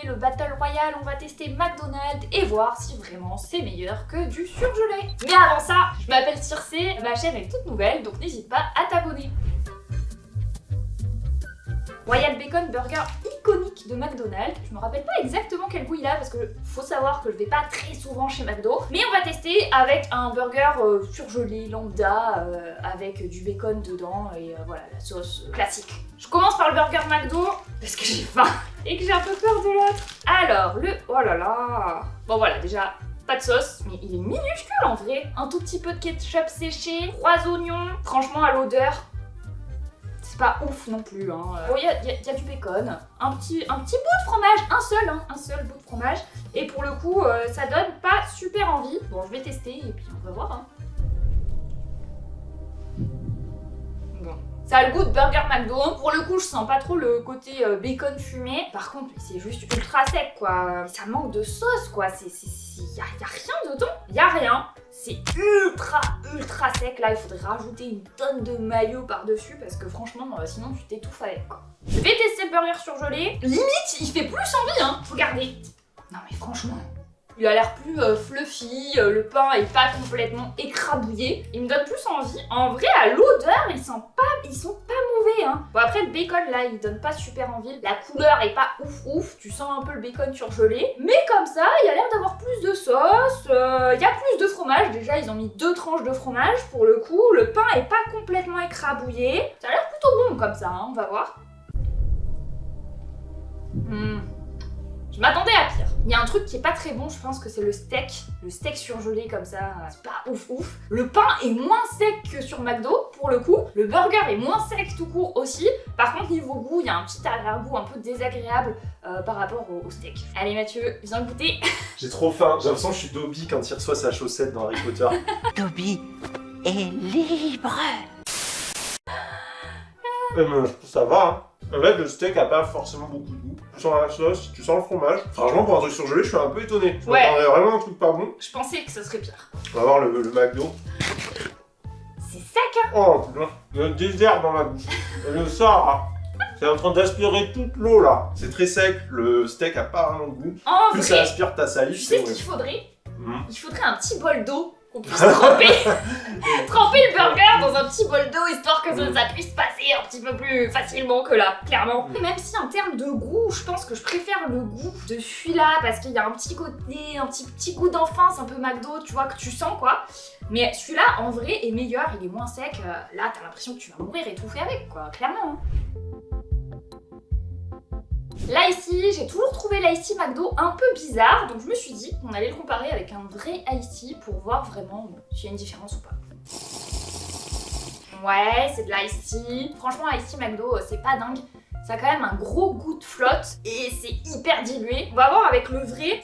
le Battle Royale, on va tester McDonald's et voir si vraiment c'est meilleur que du surgelé. Mais avant ça, je m'appelle Circé, ma chaîne est toute nouvelle, donc n'hésite pas à t'abonner. Royal Bacon Burger iconique de McDonald's. Je me rappelle pas exactement quel goût il a parce que faut savoir que je vais pas très souvent chez McDo. Mais on va tester avec un burger surgelé lambda avec du bacon dedans et voilà la sauce classique. Je commence par le burger McDo parce que j'ai faim et que j'ai un peu peur de l'autre. Alors oh là là. Bon voilà déjà. Pas de sauce, mais il est minuscule en vrai. Un tout petit peu de ketchup séché, 3 oignons. Franchement à l'odeur. C'est pas ouf non plus, hein. Bon, il y a du bacon, un petit bout de fromage, un seul bout de fromage. Et pour le coup, ça donne pas super envie. Bon, je vais tester et puis on va voir, hein. Bon. Ça a le goût de burger McDo. Pour le coup, je sens pas trop le côté bacon fumé. Par contre, c'est juste ultra sec, quoi. Ça manque de sauce, quoi. Y a rien dedans. Y a rien. C'est ultra sec. Là, il faudrait rajouter une tonne de mayo par-dessus parce que franchement, sinon tu t'étouffes avec, quoi. Je vais tester le burger surgelé. Limite, il fait plus envie, hein. Regardez. Non mais franchement, il a l'air plus fluffy. Le pain est pas complètement écrabouillé. Il me donne plus envie. En vrai, à l'odeur, ils sont pas mauvais, hein. Bon après, le bacon là, il donne pas super envie. La couleur est pas ouf. Tu sens un peu le bacon surgelé. Mais comme ça, il a l'air d'avoir plus de sauce. Il y a plus de fromage. Déjà, ils ont mis 2 tranches de fromage pour le coup. Le pain est pas complètement écrabouillé. Ça a l'air plutôt bon comme ça, hein. On va voir. Je m'attendais à pire. Il y a un truc qui est pas très bon, je pense que c'est le steak. Le steak surgelé comme ça, c'est pas ouf. Le pain est moins sec que sur McDo, pour le coup. Le burger est moins sec tout court aussi. Par contre, niveau goût, il y a un petit arrière-goût un peu désagréable par rapport au steak. Allez Mathieu, viens goûter. J'ai trop faim. J'ai l'impression que je suis Dobby quand il reçoit sa chaussette dans Harry Potter. Dobby est libre. Ça va, hein. En fait, le steak a pas forcément beaucoup de goût. Tu sens la sauce, tu sens le fromage. Franchement, pour un truc surgelé, je suis un peu étonné. Je m'attendais vraiment à un truc pas bon. Je pensais que ce serait pire. On va voir le McDo. C'est sec, hein. Oh putain, il y a un désert dans ma bouche. Le Sahara. C'est en train d'aspirer toute l'eau là. C'est très sec, le steak a pas vraiment de goût. En Plus vrai, ça aspire ta salive, tu sais c'est ce qu'il faudrait? Il faudrait un petit bol d'eau. On puisse tremper le burger dans un petit bol d'eau histoire que ça puisse passer un petit peu plus facilement que là, clairement. Et même si en termes de goût, je pense que je préfère le goût de celui-là parce qu'il y a un petit côté, un petit goût d'enfance, un peu McDo, tu vois, que tu sens quoi. Mais celui-là, en vrai, est meilleur, il est moins sec. Là, t'as l'impression que tu vas mourir étouffé avec, quoi, clairement. L'Ice Tea, j'ai toujours trouvé l'Ice Tea McDo un peu bizarre, donc je me suis dit qu'on allait le comparer avec un vrai Ice Tea pour voir vraiment s'il y a une différence ou pas. Ouais, c'est de l'Ice Tea. Franchement, Ice Tea McDo, c'est pas dingue. Ça a quand même un gros goût de flotte et c'est hyper dilué. On va voir avec le vrai.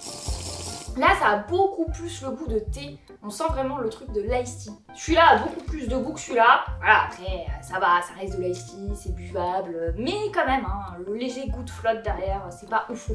Là, ça a beaucoup plus le goût de thé. On sent vraiment le truc de l'Ice Tea. Celui-là a beaucoup plus de goût que celui-là. Voilà, après, ça va, ça reste de l'Ice Tea, c'est buvable. Mais quand même, hein, le léger goût de flotte derrière, c'est pas ouf.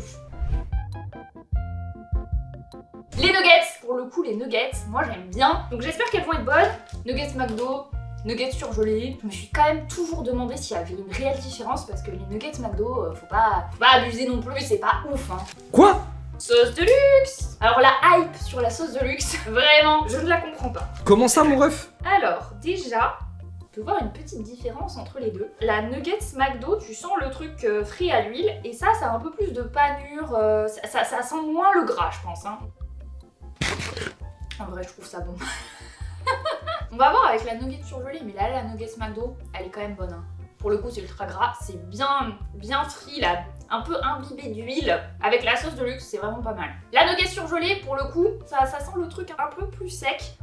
Les nuggets, pour le coup, les nuggets, moi j'aime bien. Donc j'espère qu'elles vont être bonnes. Nuggets McDo, nuggets surgelés. Je me suis quand même toujours demandé s'il y avait une réelle différence parce que les nuggets McDo, faut pas abuser non plus, c'est pas ouf, hein. Quoi? Sauce de luxe! Alors la hype sur la sauce de luxe, vraiment, je ne la comprends pas. Comment ça, mon ref? Alors, déjà, on peut voir une petite différence entre les deux. La Nuggets McDo, tu sens le truc frit à l'huile, et ça a un peu plus de panure, ça sent moins le gras, je pense, hein. En vrai, je trouve ça bon. On va voir avec la nugget surgelée, mais là, la Nuggets McDo, elle est quand même bonne, hein. Pour le coup, c'est ultra gras, c'est bien frit, là, un peu imbibé d'huile. Avec la sauce de luxe, c'est vraiment pas mal. La nugget surgelée, pour le coup, ça sent le truc un peu plus sec.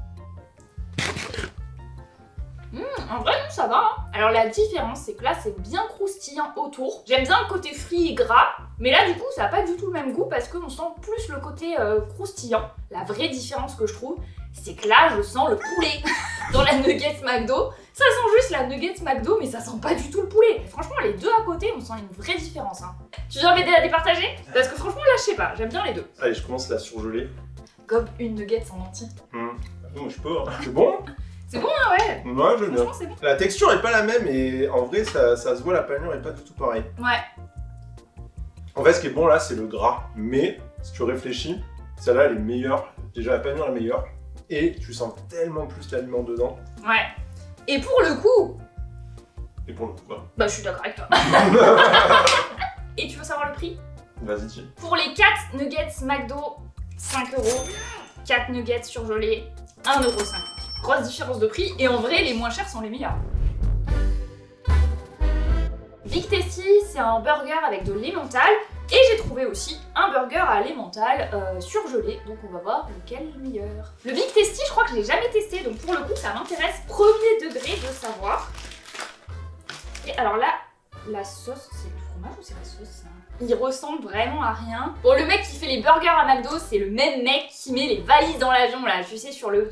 En vrai, non, ça va, hein. Alors la différence, c'est que là, c'est bien croustillant autour. J'aime bien le côté frit et gras, mais là, du coup, ça n'a pas du tout le même goût parce qu'on sent plus le côté croustillant. La vraie différence que je trouve, c'est que là, je sens le poulet dans la Nuggets McDo. Ça sent juste la Nuggets McDo, mais ça sent pas du tout le poulet. Franchement, les deux à côté, on sent une vraie différence, hein. Tu viens m'aider à départager? Parce que franchement, là, je sais pas, j'aime bien les deux. Allez, je commence la surgelée. Gobe une Nuggets en entier. Moi, je peux, hein. C'est bon? C'est bon, hein, ouais. Ouais, j'aime bien. Franchement, c'est bon. La texture est pas la même et en vrai, ça se voit, la panure est pas du tout pareille. Ouais. En fait, ce qui est bon là, c'est le gras. Mais, si tu réfléchis, celle-là, elle est meilleure. Déjà, la panure est meilleure. Et tu sens tellement plus l'aliment dedans. Ouais. Et pour le coup... Et pour le coup, quoi. Bah, je suis d'accord avec toi. Et tu veux savoir le prix? Vas-y, dis. Pour les 4 nuggets McDo, 5 €. 4 nuggets surgelés, 1,50 €. Grosse différence de prix. Et en vrai, les moins chers sont les meilleurs. Big Tasty, c'est un burger avec de l'emmental. Et j'ai trouvé aussi un burger à l'emmental surgelé, donc on va voir lequel est le meilleur. Le Big Tasty, je crois que je l'ai jamais testé, donc pour le coup ça m'intéresse premier degré de savoir. Et alors là, la sauce, c'est le fromage ou c'est la sauce ça? Il ressemble vraiment à rien. Bon, le mec qui fait les burgers à McDo, c'est le même mec qui met les valises dans l'avion là, tu sais, sur le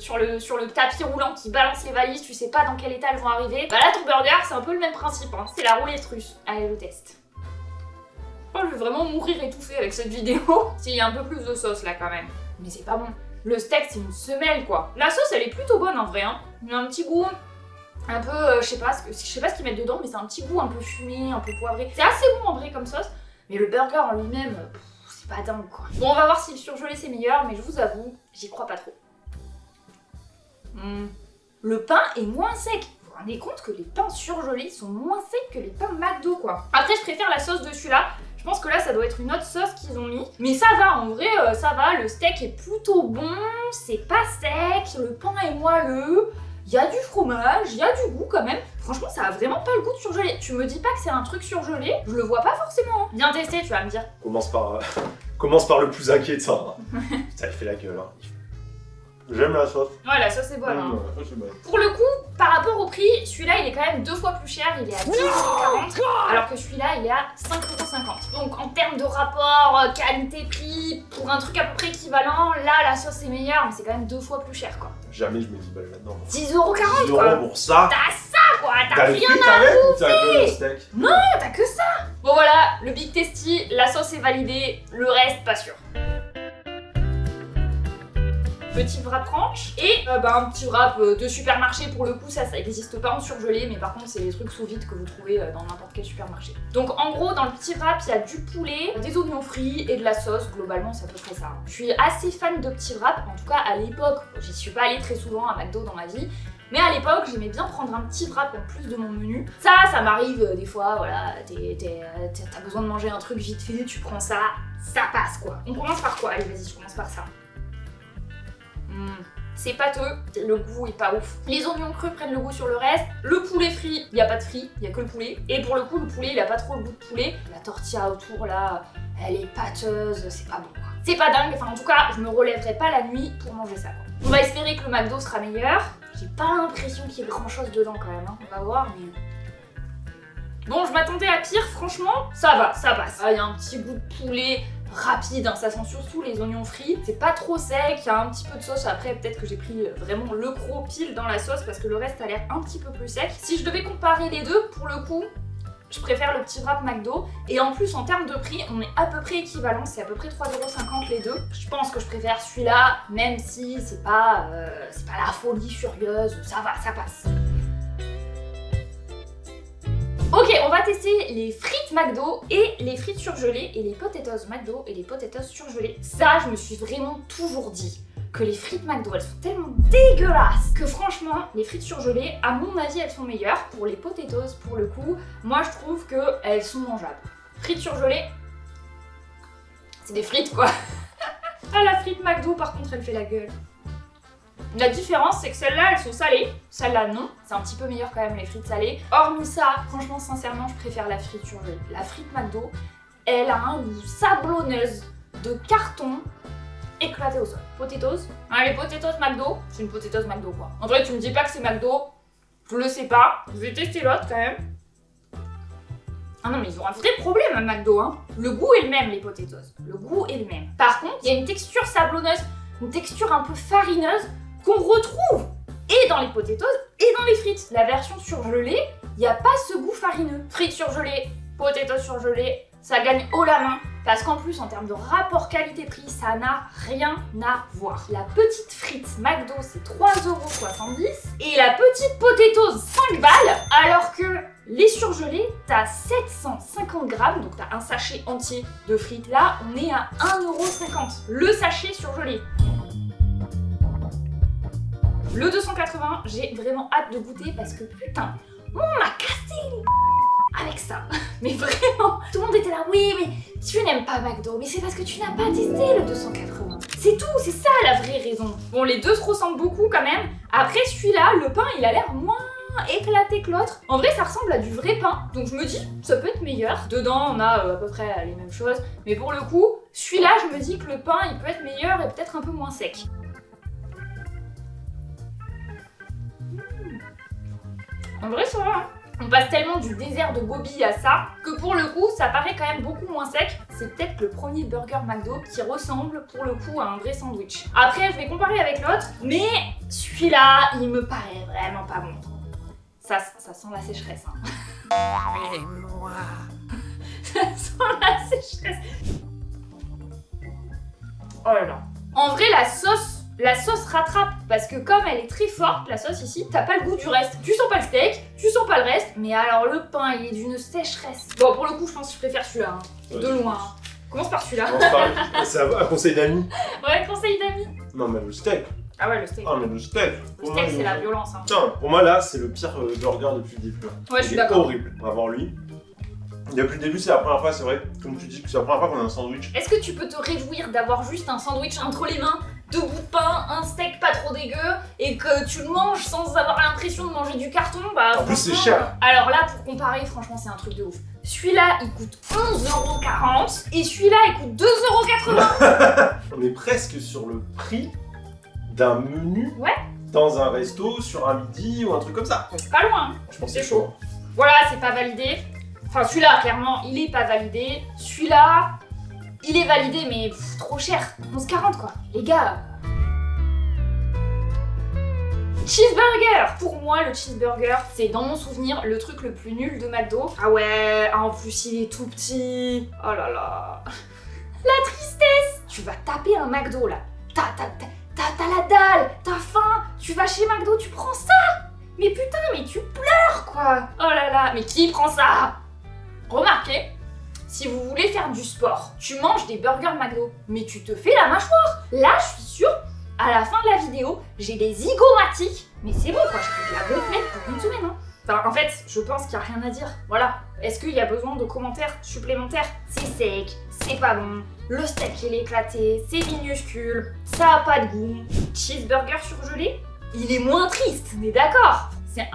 tapis roulant, qui balance les valises, tu sais pas dans quel état elles vont arriver. Bah là, ton burger, c'est un peu le même principe, hein. C'est la roulette russe. Allez, je teste. Oh, je vais vraiment mourir étouffée avec cette vidéo. Il y a un peu plus de sauce là quand même. Mais c'est pas bon. Le steak, c'est une semelle quoi. La sauce, elle est plutôt bonne en vrai, hein. Il y a un petit goût un peu, je sais pas ce qu'ils mettent dedans, mais c'est un petit goût un peu fumé, un peu poivré. C'est assez bon en vrai comme sauce. Mais le burger en lui-même, c'est pas dingue quoi. Bon, on va voir si le surgelé c'est meilleur, mais je vous avoue, j'y crois pas trop. Le pain est moins sec. Vous vous rendez compte que les pains surgelés sont moins secs que les pains McDo quoi. Après, je préfère la sauce de celui-là. Je pense que là, ça doit être une autre sauce qu'ils ont mis. Mais ça va, en vrai, ça va. Le steak est plutôt bon, c'est pas sec, le pain est moelleux. Il y a du fromage, il y a du goût quand même. Franchement, ça a vraiment pas le goût de surgelé. Tu me dis pas que c'est un truc surgelé, je le vois pas forcément. Bien testé, tu vas me dire. Commence par le plus inquiet de ça. Putain, il fait la gueule. Hein. J'aime la sauce. Ouais, la sauce est bonne. Hein. La sauce est bonne. Pour le coup, par rapport au prix, celui-là il est quand même 2 fois plus cher, il est à 10,40 €, alors que celui-là il est à 5,50 €. Donc en termes de rapport qualité-prix, pour un truc à peu près équivalent, là la sauce est meilleure, mais c'est quand même 2 fois plus cher quoi. Jamais je mets 10 balles là-dedans. 10,40 € 10 quoi. € pour ça. T'as ça quoi, t'as le rien frites à avec ou t'as bouffer. que le steak? Non, t'as que ça. Bon voilà, le Big Tasty, la sauce est validée, le reste pas sûr. Petit wrap ranch et un petit wrap de supermarché. Pour le coup ça existe pas en surgelé, mais par contre c'est des trucs sous vide que vous trouvez dans n'importe quel supermarché. Donc en gros dans le petit wrap il y a du poulet, des oignons frits et de la sauce. Globalement c'est à peu près ça. Je suis assez fan de petits wraps, en tout cas à l'époque. J'y suis pas allée très souvent à McDo dans ma vie, mais à l'époque j'aimais bien prendre un petit wrap en plus de mon menu. Ça m'arrive des fois, voilà, t'as besoin de manger un truc vite fait, tu prends ça, ça passe quoi. On commence par quoi? Allez vas-y, je commence par ça. C'est pâteux, le goût est pas ouf. Les oignons crus prennent le goût sur le reste. Le poulet frit, il y a pas de frit, il y a que le poulet. Et pour le coup, le poulet, il a pas trop le goût de poulet. La tortilla autour là, elle est pâteuse, c'est pas bon quoi. C'est pas dingue, enfin en tout cas, je me relèverai pas la nuit pour manger ça quoi. On va espérer que le McDo sera meilleur. J'ai pas l'impression qu'il y ait grand chose dedans quand même, hein. On va voir, mais... Bon, je m'attendais à pire, franchement, ça va, ça passe. Il y a un petit goût de poulet rapide, hein, ça sent surtout les oignons frits. C'est pas trop sec, il y a un petit peu de sauce. Après, peut-être que j'ai pris vraiment le gros pile dans la sauce parce que le reste a l'air un petit peu plus sec. Si je devais comparer les deux, pour le coup, je préfère le petit wrap McDo. Et en plus, en termes de prix, on est à peu près équivalent. C'est à peu près 3,50 € les deux. Je pense que je préfère celui-là, même si c'est pas la folie furieuse. Ça va, ça passe. Ok, on va tester les frites McDo et les frites surgelées et les potatoes McDo et les potatoes surgelées. Ça, je me suis vraiment toujours dit que les frites McDo, elles sont tellement dégueulasses que franchement, les frites surgelées, à mon avis, elles sont meilleures. Pour les potatoes, pour le coup, moi je trouve qu'elles sont mangeables. Frites surgelées, c'est des frites quoi. Ah, la frite McDo, par contre, elle fait la gueule. La différence, c'est que celles-là, elles sont salées. Celles-là, non. C'est un petit peu meilleur quand même, les frites salées. Hormis ça, franchement, sincèrement, je préfère la frite surgelée. La frite McDo, elle a un goût sablonneuse de carton éclaté au sol. Potatoes. Ah, les potatoes McDo, c'est une potatoes McDo, quoi. En vrai, tu me dis pas que c'est McDo, je le sais pas. Je vais tester l'autre, quand même. Ah non, mais ils ont un vrai problème à McDo, hein. Le goût est le même, les potatoes. Le goût est le même. Par contre, il y a une texture sablonneuse, une texture un peu farineuse, qu'on retrouve et dans les potatoes et dans les frites. La version surgelée, il n'y a pas ce goût farineux. Frites surgelées, potatoes surgelées, ça gagne haut la main Parce qu'en plus, en termes de rapport qualité-prix, ça n'a rien à voir. La petite frite McDo, c'est 3,70 € et la petite potatoes, 5 balles, alors que les surgelés, t'as 750 grammes, donc t'as un sachet entier de frites. Là, on est à 1,50 €, le sachet surgelé. Le 280, j'ai vraiment hâte de goûter parce que putain, on m'a cassé les avec ça. Mais vraiment, tout le monde était là, oui, mais tu n'aimes pas McDo, mais c'est parce que tu n'as pas testé le 280. C'est tout, c'est ça la vraie raison. Bon, les deux se ressemblent beaucoup quand même. Après, celui-là, le pain, il a l'air moins éclaté que l'autre. En vrai, ça ressemble à du vrai pain, donc je me dis, ça peut être meilleur. Dedans, on a à peu près les mêmes choses, mais pour le coup, celui-là, je me dis que le pain, il peut être meilleur et peut-être un peu moins sec. En vrai, ça va, hein. On passe tellement du désert de Gobi à ça que pour le coup, ça paraît quand même beaucoup moins sec. C'est peut-être le premier burger McDo qui ressemble pour le coup à un vrai sandwich. Après, je vais comparer avec l'autre, mais celui-là, il me paraît vraiment pas bon. Ça sent la sécheresse, hein. Et moi. Ça sent la sécheresse. Oh là là. En vrai, la sauce rattrape parce que comme elle est très forte, la sauce ici, t'as pas le goût du reste. Tu sens pas le steak, tu sens pas le reste, mais alors le pain, il est d'une sécheresse. Bon, pour le coup, je pense que je préfère celui-là, hein. De loin. Hein. Commence par celui-là. C'est un conseil d'amis. Ouais, conseil d'amis. Non, mais le steak. Ah ouais, le steak. Ah, mais le steak. Le steak, c'est la violence. Hein. Putain, pour moi, là, c'est le pire burger depuis le début. Ouais, je suis d'accord. Horrible. On va voir lui. Depuis le début, c'est la première fois, c'est vrai, comme tu dis, que c'est la première fois qu'on a un sandwich. Est-ce que tu peux te réjouir d'avoir juste un sandwich entre les mains, 2 bouts de pain, un steak pas trop dégueu, et que tu le manges sans avoir l'impression de manger du carton? Bah, en plus, c'est cher. Alors là, pour comparer, franchement, c'est un truc de ouf. Celui-là, il coûte 11,40 € et celui-là, il coûte 2,80 €. On est presque sur le prix d'un menu dans un resto sur un midi ou un truc comme ça. C'est pas loin. Je pense que c'est chaud. Voilà, c'est pas validé. Enfin, celui-là, clairement, il est pas validé. Celui-là, il est validé, mais trop cher. 11,40 quoi. Les gars. Cheeseburger. Pour moi, le cheeseburger, c'est dans mon souvenir le truc le plus nul de McDo. Ah ouais, en plus, il est tout petit. Oh là là. La tristesse. Tu vas taper un McDo, là. T'as la dalle, t'as faim. Tu vas chez McDo, tu prends ça. Mais putain, mais tu pleures, quoi. Oh là là, mais qui prend ça? Remarquez, si vous voulez faire du sport, tu manges des burgers McDo, mais tu te fais la mâchoire. Là, je suis sûre, à la fin de la vidéo, j'ai des zygomatiques, mais c'est bon quoi, je peux de la gonflette pour une semaine. Hein. Enfin, en fait, je pense qu'il n'y a rien à dire. Voilà. Est-ce qu'il y a besoin de commentaires supplémentaires? C'est sec, c'est pas bon, le steak il est éclaté, c'est minuscule, ça a pas de goût. Cheeseburger surgelé, il est moins triste, on est d'accord. C'est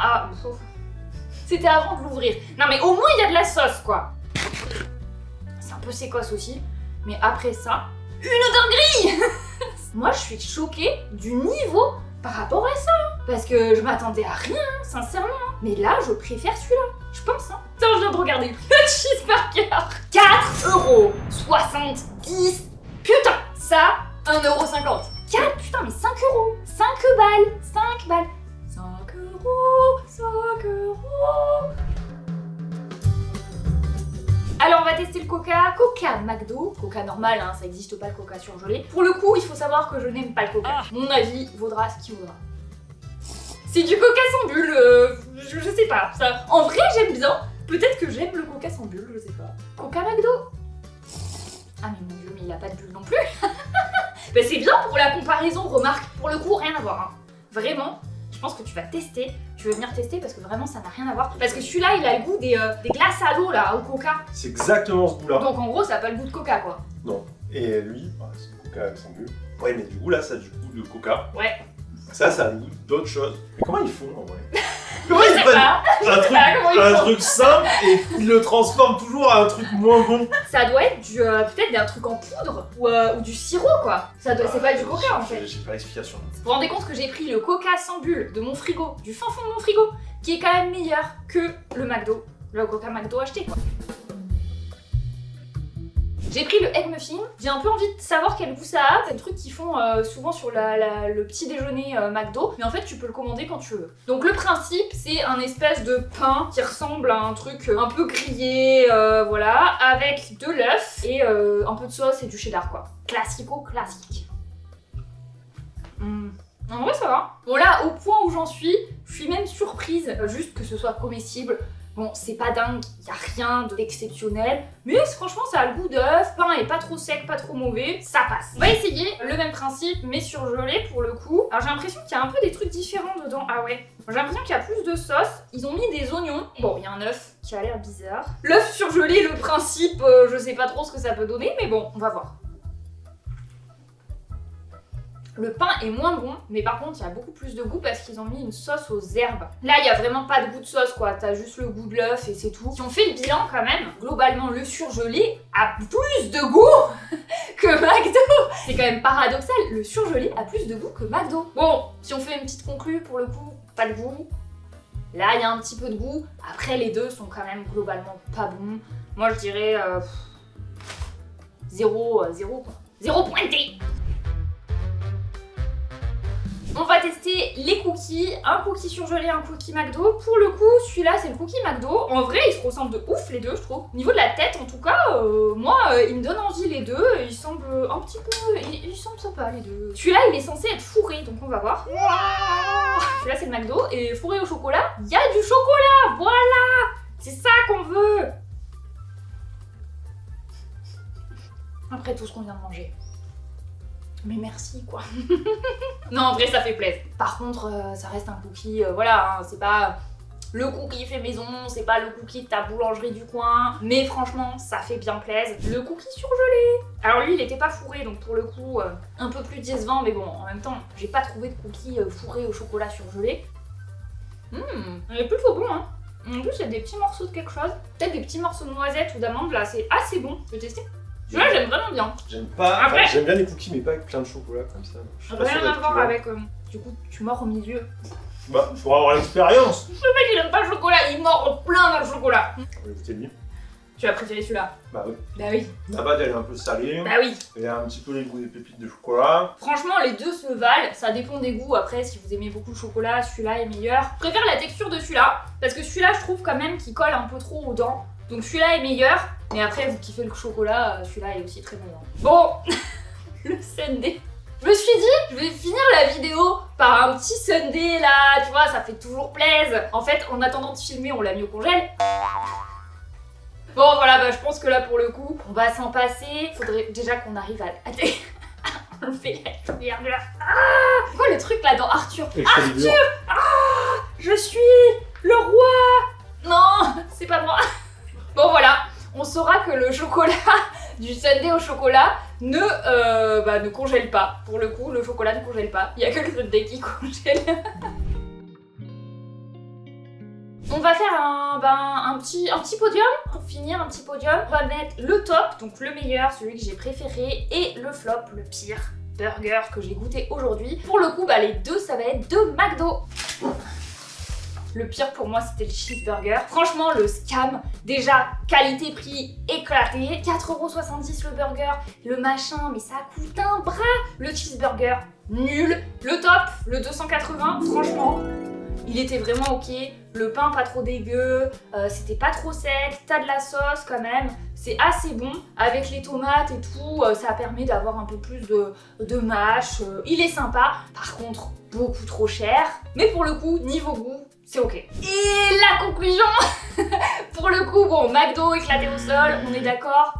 C'était avant de l'ouvrir. Non mais au moins il y a de la sauce quoi. C'est un peu sécosse aussi. Mais après ça, une dinguerie. Moi je suis choquée du niveau par rapport à ça. Parce que je m'attendais à rien, sincèrement. Mais là je préfère celui-là. Je pense hein. Tiens, je viens de regarder le prix de cheeseburger. 4,70 €. Putain, ça, 1,50 €. 4, putain mais 5 €. 5 balles. 5 balles. 5 €, 5 €. Alors on va tester le Coca McDo, Coca normal, hein, ça existe pas le Coca surgelé. Pour le coup, il faut savoir que je n'aime pas le Coca. Mon avis vaudra ce qu'il vaudra. C'est du Coca sans bulle, je sais pas. Ça, en vrai, j'aime bien. Peut-être que j'aime le Coca sans bulle, je sais pas. Coca McDo. Ah mais mon dieu, mais il a pas de bulle non plus. Bah c'est bien pour la comparaison, remarque. Pour le coup, rien à voir. Hein. Vraiment. Je pense que tu vas tester, tu veux venir tester parce que vraiment ça n'a rien à voir. Parce que celui-là il a le goût des glaces à l'eau là, au coca. C'est exactement ce goût-là. Donc en gros ça a pas le goût de coca quoi. Non. Et lui, c'est le coca sans bulle. Ouais mais du coup là ça a du goût de coca. Ouais. Ça a le goût d'autres choses. Mais comment ils font en vrai? Comment ils prennent un truc simple et ils le transforment toujours à un truc moins bon. Ça doit être du peut-être d'un truc en poudre ou du sirop quoi. C'est pas du coca en fait. J'ai pas l'explication. Vous vous rendez compte que j'ai pris le coca sans bulle de mon frigo, du fin fond de mon frigo, qui est quand même meilleur que le McDo, le Coca McDo acheté quoi. J'ai pris le Egg Muffin. J'ai un peu envie de savoir quel goût ça a. C'est un truc qu'ils font souvent sur le petit déjeuner McDo. Mais en fait, tu peux le commander quand tu veux. Donc le principe, c'est un espèce de pain qui ressemble à un truc un peu grillé, voilà, avec de l'œuf et un peu de sauce et du cheddar, quoi. Classico-classique. En vrai, ça va. Bon, là, au point où j'en suis, je suis même surprise, juste que ce soit comestible. Bon, c'est pas dingue, y a rien d'exceptionnel, mais franchement, ça a le goût d'œuf, pain est pas trop sec, pas trop mauvais, ça passe. On va essayer le même principe, mais surgelé pour le coup. Alors, j'ai l'impression qu'il y a un peu des trucs différents dedans. Ah ouais, j'ai l'impression qu'il y a plus de sauce. Ils ont mis des oignons. Bon, il y a un œuf qui a l'air bizarre. L'œuf surgelé, le principe, je sais pas trop ce que ça peut donner, mais bon, on va voir. Le pain est moins bon, mais par contre, il y a beaucoup plus de goût parce qu'ils ont mis une sauce aux herbes. Là, il y a vraiment pas de goût de sauce, quoi. T'as juste le goût de l'œuf et c'est tout. Si on fait le bilan, quand même, globalement, le surgelé a plus de goût que McDo. C'est quand même paradoxal, le surgelé a plus de goût que McDo. Bon, si on fait une petite conclue, pour le coup, pas de goût. Là, il y a un petit peu de goût. Après, les deux sont quand même globalement pas bons. Moi, je dirais... 0, quoi. 0 pointé. On va tester les cookies, un cookie surgelé, un cookie McDo. Pour le coup, celui-là, c'est le cookie McDo. En vrai, ils se ressemblent de ouf les deux, je trouve. Au niveau de la tête, en tout cas, moi, ils me donnent envie les deux. Ils semblent un petit peu... Ils semblent sympas, les deux. Celui-là, il est censé être fourré, donc on va voir. Celui-là, c'est le McDo. Et fourré au chocolat, il y a du chocolat. Voilà. C'est ça qu'on veut. Après tout ce qu'on vient de manger. Mais merci, quoi. Non, en vrai, ça fait plaisir. Par contre, ça reste un cookie, voilà, hein, c'est pas le cookie fait maison, c'est pas le cookie de ta boulangerie du coin, mais franchement, ça fait bien plaisir. Le cookie surgelé. Alors lui, il était pas fourré, donc pour le coup, un peu plus décevant, mais bon, en même temps, j'ai pas trouvé de cookie fourré au chocolat surgelé. Il est plutôt bon, hein. En plus, il y a des petits morceaux de quelque chose. Peut-être des petits morceaux de noisettes ou d'amandes, là, c'est assez bon. Je vais tester. Celui-là, j'aime vraiment bien. J'aime pas. Après, j'aime bien les cookies, mais pas avec plein de chocolat comme ça. Rien à voir avec. Du coup, tu mords au milieu. Bah, faut avoir l'expérience. Le mec, il aime pas le chocolat, il mord plein dans le chocolat. On va goûter le mien. Tu as préféré celui-là? Bah oui. Bah oui. La base, elle est un peu salée. Bah oui. Il y a un petit peu les goûts des pépites de chocolat. Franchement, les deux se valent. Ça dépend des goûts. Après, si vous aimez beaucoup le chocolat, celui-là est meilleur. Je préfère la texture de celui-là. Parce que celui-là, je trouve quand même qu'il colle un peu trop aux dents. Donc celui-là est meilleur. Mais après, vous kiffez le chocolat, celui-là est aussi très bon. Bon, le sundae. Je me suis dit, je vais finir la vidéo par un petit sundae là, tu vois, ça fait toujours plaisir. En fait, en attendant de filmer, on l'a mis au congèle. Bon voilà, bah, je pense que là pour le coup, on va s'en passer. Faudrait déjà qu'on arrive à enlever la cuillère de la... Ah, quoi le truc là dans Arthur? Arthur! Ah, je suis le roi! Non, c'est pas moi. Bon voilà, on saura que le chocolat du sundae au chocolat ne congèle pas. Pour le coup, le chocolat ne congèle pas. Il y a que le sundae qui congèle. On va faire un petit podium. Pour finir, un petit podium. On va mettre le top, donc le meilleur, celui que j'ai préféré, et le flop, le pire burger que j'ai goûté aujourd'hui. Pour le coup, les deux, ça va être de McDo. Le pire pour moi, c'était le cheeseburger. Franchement, le scam, déjà, qualité-prix éclaté. 4,70€ le burger, le machin, mais ça coûte un bras. Le cheeseburger, nul. Le top, le 280, franchement, il était vraiment ok. Le pain, pas trop dégueu, c'était pas trop sec, t'as de la sauce quand même. C'est assez bon. Avec les tomates et tout, ça permet d'avoir un peu plus de mâche. Il est sympa. Par contre, beaucoup trop cher. Mais pour le coup, niveau goût, c'est ok. Et la conclusion, pour le coup, bon, McDo éclaté au sol, on est d'accord,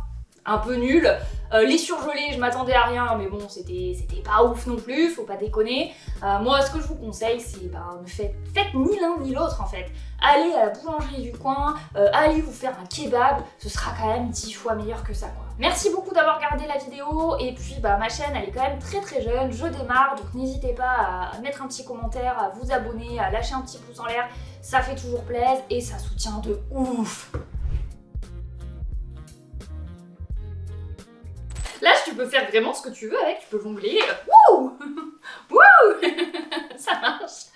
un peu nul. Les surgelés, je m'attendais à rien, mais bon, c'était pas ouf non plus, faut pas déconner. Moi, ce que je vous conseille, c'est ne faites ni l'un ni l'autre en fait. Allez à la boulangerie du coin, allez vous faire un kebab, ce sera quand même 10 fois meilleur que ça, quoi. Merci beaucoup d'avoir regardé la vidéo, et puis ma chaîne, elle est quand même très jeune, je démarre, donc n'hésitez pas à mettre un petit commentaire, à vous abonner, à lâcher un petit pouce en l'air, ça fait toujours plaisir et ça soutient de ouf. Là, tu peux faire vraiment ce que tu veux avec, tu peux jongler. Wouh! Wouh! Ça marche.